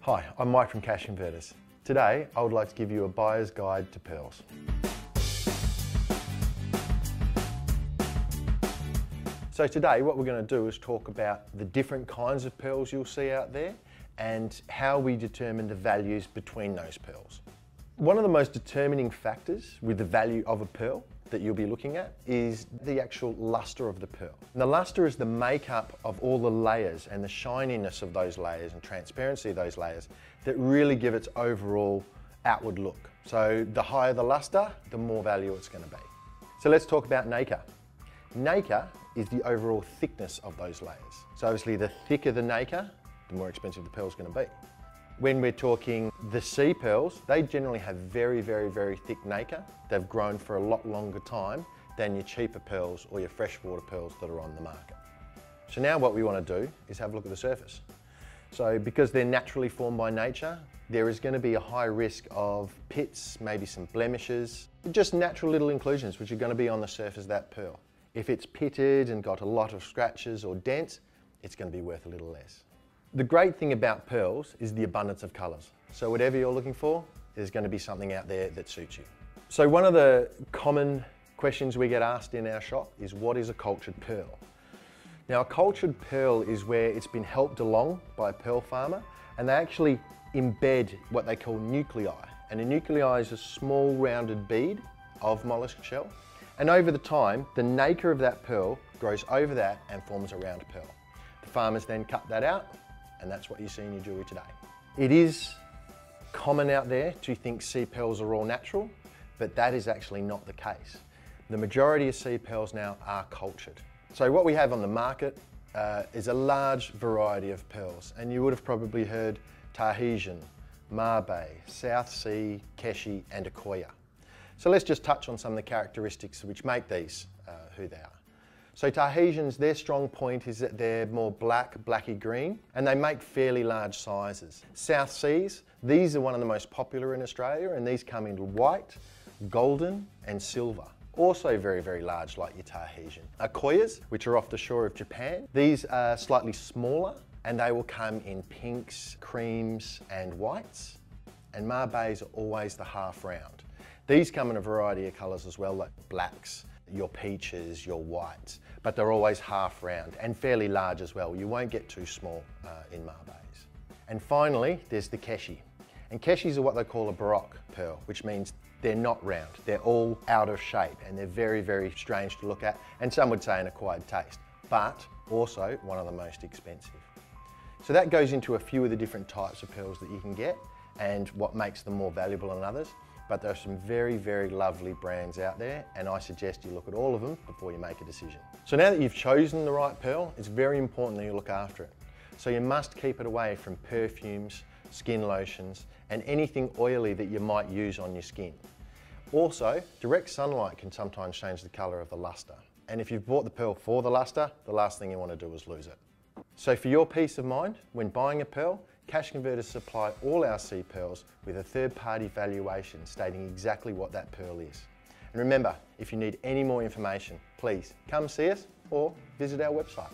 Hi, I'm Mike from Cash Converters. Today, I would like to give you a buyer's guide to pearls. So today, what we're going to do is talk about the different kinds of pearls you'll see out there and how we determine the values between those pearls. One of the most determining factors with the value of a pearl that you'll be looking at is the actual luster of the pearl. And the luster is the makeup of all the layers and the shininess of those layers and transparency of those layers that really give its overall outward look. So the higher the luster, the more value it's going to be. So let's talk about nacre. Nacre is the overall thickness of those layers. So obviously the thicker the nacre, the more expensive the pearl is going to be. When we're talking the sea pearls, they generally have very, very, very thick nacre. They've grown for a lot longer time than your cheaper pearls or your freshwater pearls that are on the market. So now what we want to do is have a look at the surface. So because they're naturally formed by nature, there is going to be a high risk of pits, maybe some blemishes, just natural little inclusions which are going to be on the surface of that pearl. If it's pitted and got a lot of scratches or dents, it's going to be worth a little less. The great thing about pearls is the abundance of colours. So whatever you're looking for, there's going to be something out there that suits you. So one of the common questions we get asked in our shop is, what is a cultured pearl? Now a cultured pearl is where it's been helped along by a pearl farmer and they actually embed what they call nuclei. And a nuclei is a small rounded bead of mollusk shell. And over the time, the nacre of that pearl grows over that and forms a round pearl. The farmers then cut that out, and that's what you see in your jewellery today. It is common out there to think sea pearls are all natural, but that is actually not the case. The majority of sea pearls now are cultured. So what we have on the market is a large variety of pearls, and you would have probably heard Tahitian, Mabe, South Sea, Keshi, and Akoya. So let's just touch on some of the characteristics which make these who they are. So Tahitians, their strong point is that they're more black, blacky green, and they make fairly large sizes. South Seas, these are one of the most popular in Australia, and these come in white, golden, and silver. Also very, very large like your Tahitian. Akoyas, which are off the shore of Japan, these are slightly smaller, and they will come in pinks, creams, and whites. And Mabes are always the half round. These come in a variety of colours as well, like blacks, your peaches, your whites, but they're always half round and fairly large as well. You won't get too small in Mabes. And finally, there's the Keshi. And Keshis are what they call a baroque pearl, which means they're not round. They're all out of shape and they're very, very strange to look at, and some would say an acquired taste, but also one of the most expensive. So that goes into a few of the different types of pearls that you can get and what makes them more valuable than others. But there are some very, very lovely brands out there, and I suggest you look at all of them before you make a decision. So now that you've chosen the right pearl, it's very important that you look after it. So you must keep it away from perfumes, skin lotions, and anything oily that you might use on your skin. Also, direct sunlight can sometimes change the colour of the luster. And if you've bought the pearl for the luster, the last thing you want to do is lose it. So for your peace of mind, when buying a pearl, Cash Converters supply all our sea pearls with a third-party valuation stating exactly what that pearl is. And remember, if you need any more information, please come see us or visit our website.